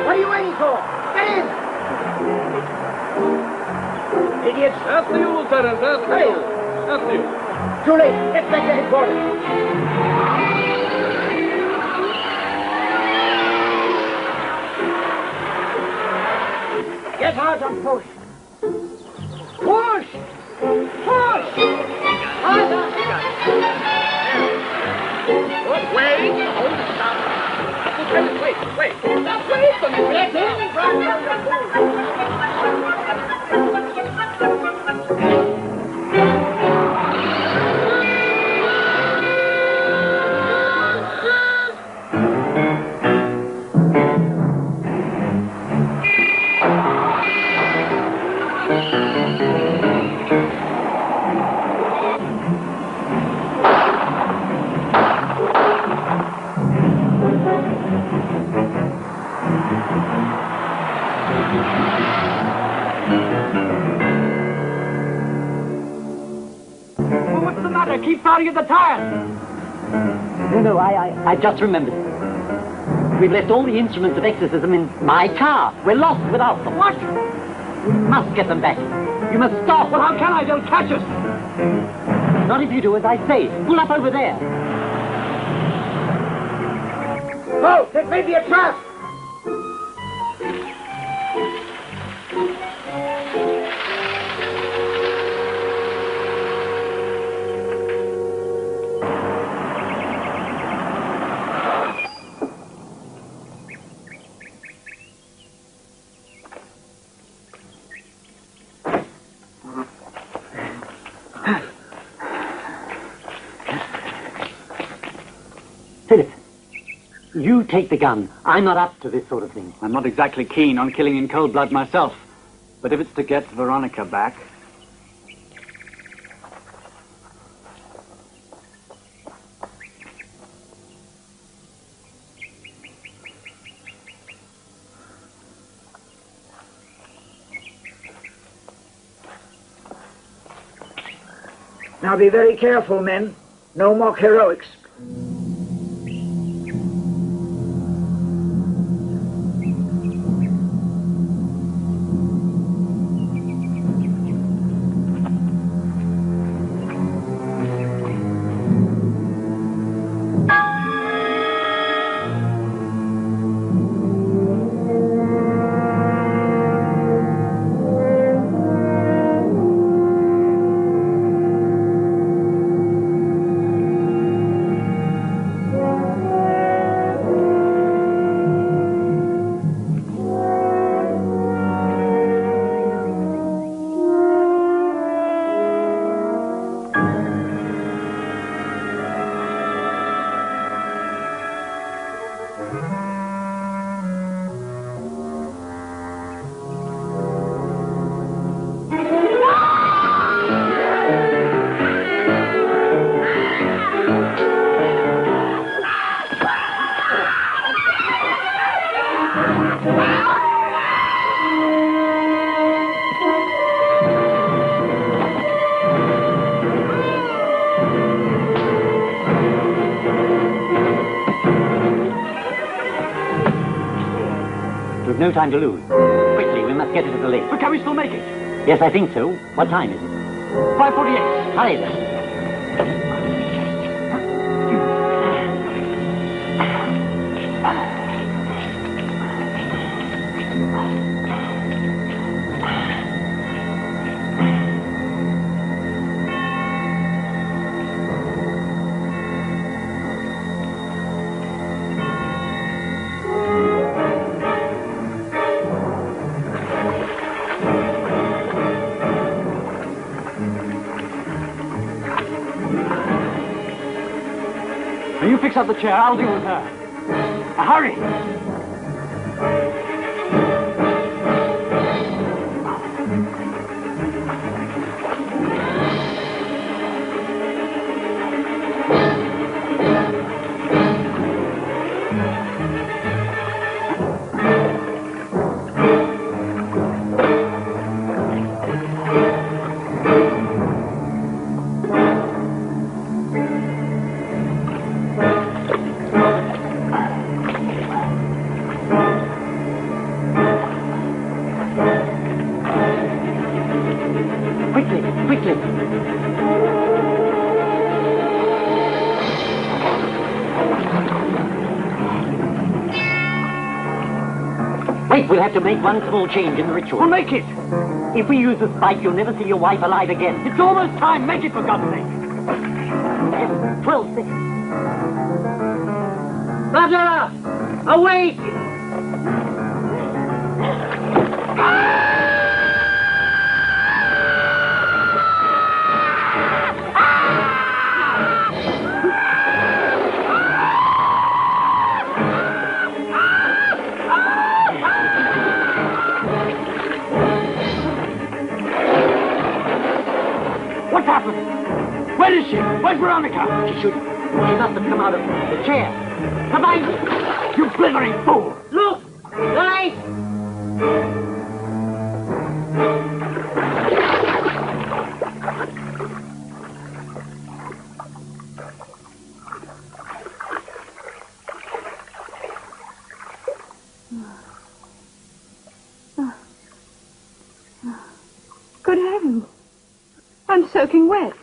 What are you waiting for? Get in! Idiots! After you, Lieutenant, after you. After you. Too late. Get back to headquarters. Get out and push. Push! Push! Harder! Wait! Hold it, stop. Lieutenant, wait. Stop, wait for me. Get in front of the Well, what's the matter? Keep fouling at the tires. No, I just remembered. We've left all the instruments of exorcism in my car. We're lost without them. What? We must get them back. You must stop. Well, how can I? They'll catch us. Not if you do as I say. Pull up over there. Oh, this may be a trap. Philip, you take the gun. I'm not up to this sort of thing. I'm not exactly keen on killing in cold blood myself. But if it's to get Veronica back... Now be very careful, men. No mock heroics. We've no time to lose. Quickly, we must get it to the lake. But can we still make it? Yes, I think so. What time is it? 5:48. Hurry then. Now you fix up the chair. I'll deal with her. Now, hurry! Quickly! Wait, we'll have to make one small change in the ritual. We'll make it! If we use the spike, you'll never see your wife alive again. It's almost time! Make it, for God's sake! Yes, 12 seconds. Butter! Awake! What's happened? Where is she? Where's Veronica? She must have come out of the chair. Behind you! You blithering fool! Look! Light! Good heavens. I'm soaking wet.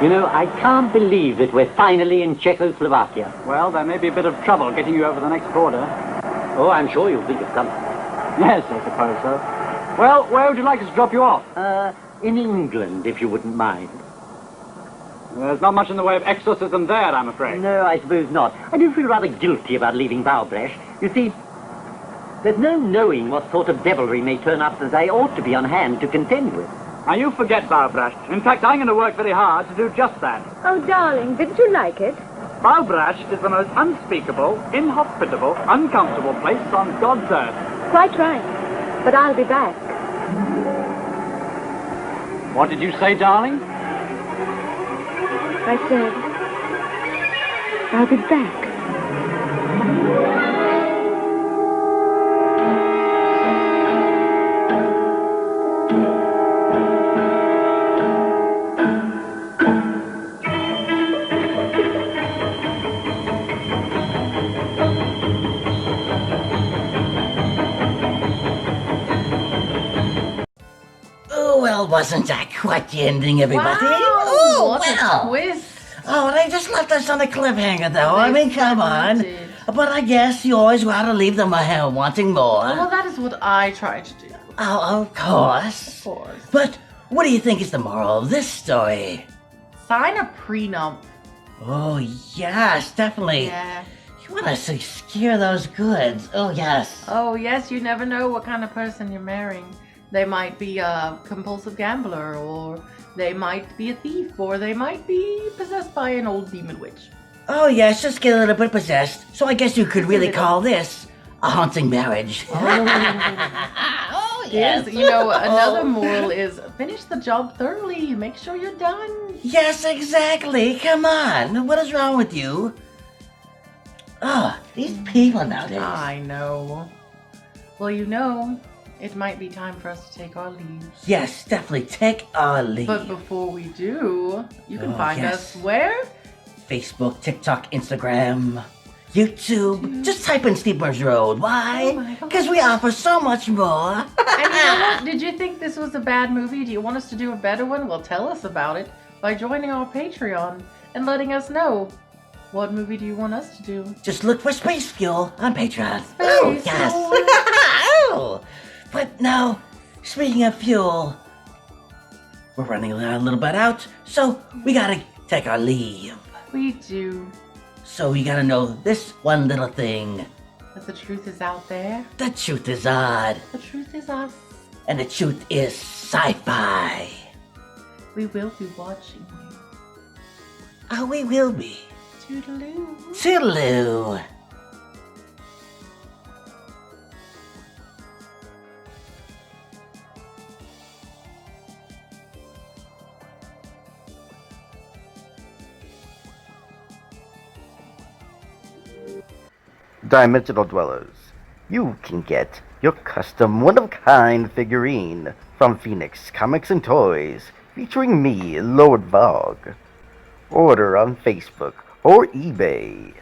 You know, I can't believe that we're finally in Czechoslovakia. Well, there may be a bit of trouble getting you over the next border. Oh, I'm sure you'll think of something. Yes, I suppose so. Well, where would you like us to drop you off? In England, if you wouldn't mind. There's not much in the way of exorcism there, I'm afraid. No, I suppose not. I do feel rather guilty about leaving Bowbrash. You see, there's no knowing what sort of devilry may turn up that I ought to be on hand to contend with. Now, you forget Bowbrash. In fact, I'm going to work very hard to do just that. Oh, darling, didn't you like it? Bowbrash is the most unspeakable, inhospitable, uncomfortable place on God's earth. Quite right. But I'll be back. What did you say, darling? I said, I'll be back. Well, wasn't that quite the ending, everybody? Wow, Oh, what wow. a twist. Oh, they just left us on a cliffhanger, though. I mean, come on. did. But I guess you always gotta leave them wanting more. Well, that is what I try to do. Oh, of course. Of course. But what do you think is the moral of this story? Sign a prenup. Oh, yes, definitely. Yeah. You want to secure those goods. Oh, yes. Oh, yes, you never know what kind of person you're marrying. They might be a compulsive gambler, or they might be a thief, or they might be possessed by an old demon witch. Oh, yes, just get a little bit possessed. So I guess you could really call this a haunting marriage. Oh, yes. You know, another moral is finish the job thoroughly. Make sure you're done. Yes, exactly. Come on. What is wrong with you? Oh, these people nowadays. I know. Well, you know, it might be time for us to take our leave. Yes, definitely take our leave. But before we do, you can Oh, find yes. us where? Facebook, TikTok, Instagram, YouTube. Just type in Steepers Road. Why? Because we offer so much more. And you know what? Did you think this was a bad movie? Do you want us to do a better one? Well, tell us about it by joining our Patreon and letting us know. What movie do you want us to do? Just look for Space Fuel on Patreon. Space Oh, yes. Fuel. Oh. But now, speaking of fuel, we're running a little bit out, so we gotta take our leave. We do. So you gotta know this one little thing. But the truth is out there. The truth is odd. The truth is us. And the truth is sci-fi. We will be watching you. Oh, we will be. Toodaloo. Toodaloo. Dimensional Dwellers. You can get your custom one-of-kind figurine from Phoenix Comics and Toys, featuring me, Lord Vogue. Order on Facebook or eBay.